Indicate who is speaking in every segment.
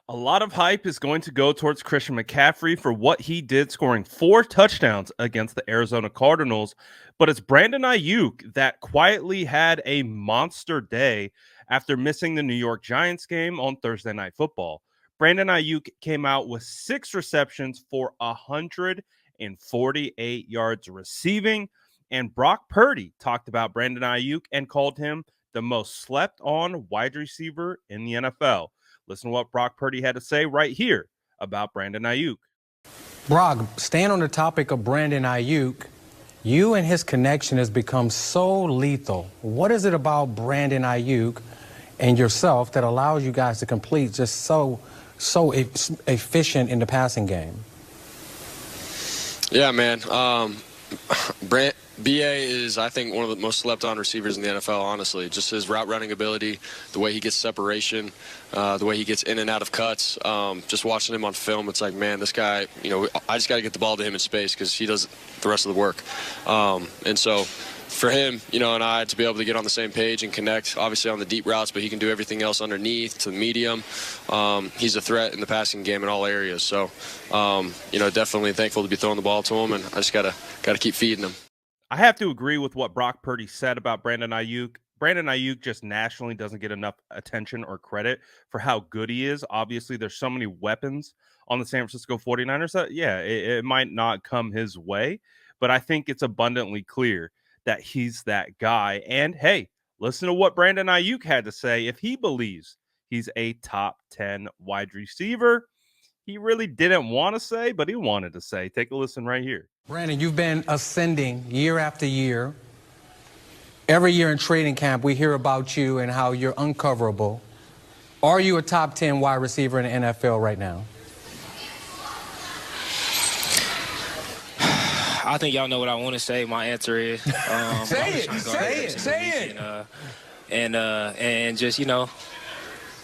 Speaker 1: A lot of hype is going to go towards Christian McCaffrey for what he did, scoring 4 touchdowns against the Arizona Cardinals. But it's Brandon Aiyuk that quietly had a monster day after missing the New York Giants game on Thursday Night Football. Brandon Aiyuk came out with 6 receptions for 148 yards receiving. And Brock Purdy talked about Brandon Aiyuk and called him the most slept on wide receiver in the NFL. Listen to what Brock Purdy had to say right here about Brandon Aiyuk.
Speaker 2: Brock, staying on the topic of Brandon Aiyuk, you and his connection has become so lethal. What is it about Brandon Aiyuk and yourself that allows you guys to complete just so efficient in the passing game?
Speaker 3: Yeah, man. BA is, I think, one of the most slept-on receivers in the NFL, honestly. Just his route running ability, the way he gets separation, the way he gets in and out of cuts. Just watching him on film, it's like, man, this guy, I just got to get the ball to him in space because he does the rest of the work. And so for him, and I to be able to get on the same page and connect, obviously on the deep routes, but he can do everything else underneath to the medium. He's a threat in the passing game in all areas. So, definitely thankful to be throwing the ball to him, and I just gotta keep feeding him.
Speaker 1: I have to agree with what Brock Purdy said about Brandon Aiyuk. Brandon Aiyuk just nationally doesn't get enough attention or credit for how good he is. Obviously, there's so many weapons on the San Francisco 49ers that, it might not come his way, but I think it's abundantly clear that he's that guy. And hey, listen to what Brandon Aiyuk had to say if he believes he's a top 10 wide receiver. He really didn't want to say, but he wanted to say. Take a listen right here.
Speaker 2: Brandon, you've been ascending year after year. Every year in training camp, we hear about you and how you're uncoverable. Are you a top 10 wide receiver in the NFL right now?
Speaker 4: I think y'all know what I want to say. My answer is
Speaker 2: say it.
Speaker 4: And just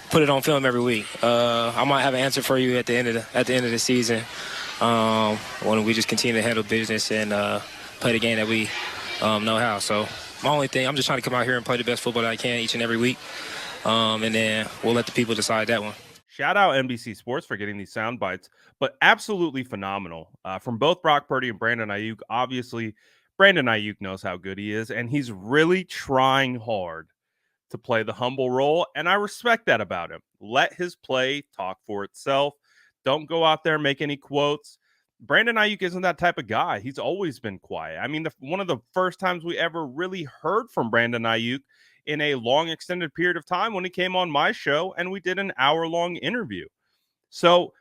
Speaker 4: put it on film every week. I might have an answer for you at the end of the season when we just continue to handle business and play the game that we know how. So my only thing, I'm just trying to come out here and play the best football that I can each and every week, and then we'll let the people decide that one.
Speaker 1: Shout out NBC Sports for getting these sound bites, but absolutely phenomenal from both Brock Purdy and Brandon Aiyuk. Obviously, Brandon Aiyuk knows how good he is, and he's really trying hard to play the humble role, and I respect that about him. Let his play talk for itself. Don't go out there and make any quotes. Brandon Aiyuk isn't that type of guy. He's always been quiet. I mean, one of the first times we ever really heard from Brandon Aiyuk in a long extended period of time when he came on my show and we did an hour-long interview. So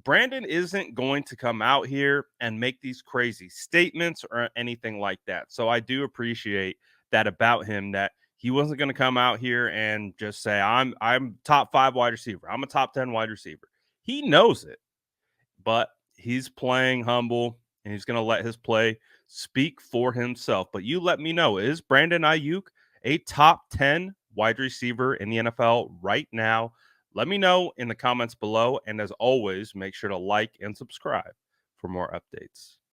Speaker 1: Brandon isn't going to come out here and make these crazy statements or anything like that. So I do appreciate that about him, that he wasn't going to come out here and just say, I'm top 5 wide receiver. I'm a top 10 wide receiver. He knows it, but he's playing humble and he's going to let his play speak for himself. But you let me know, is Brandon Aiyuk a top 10 wide receiver in the NFL right now? Let me know in the comments below. And as always, make sure to like and subscribe for more updates.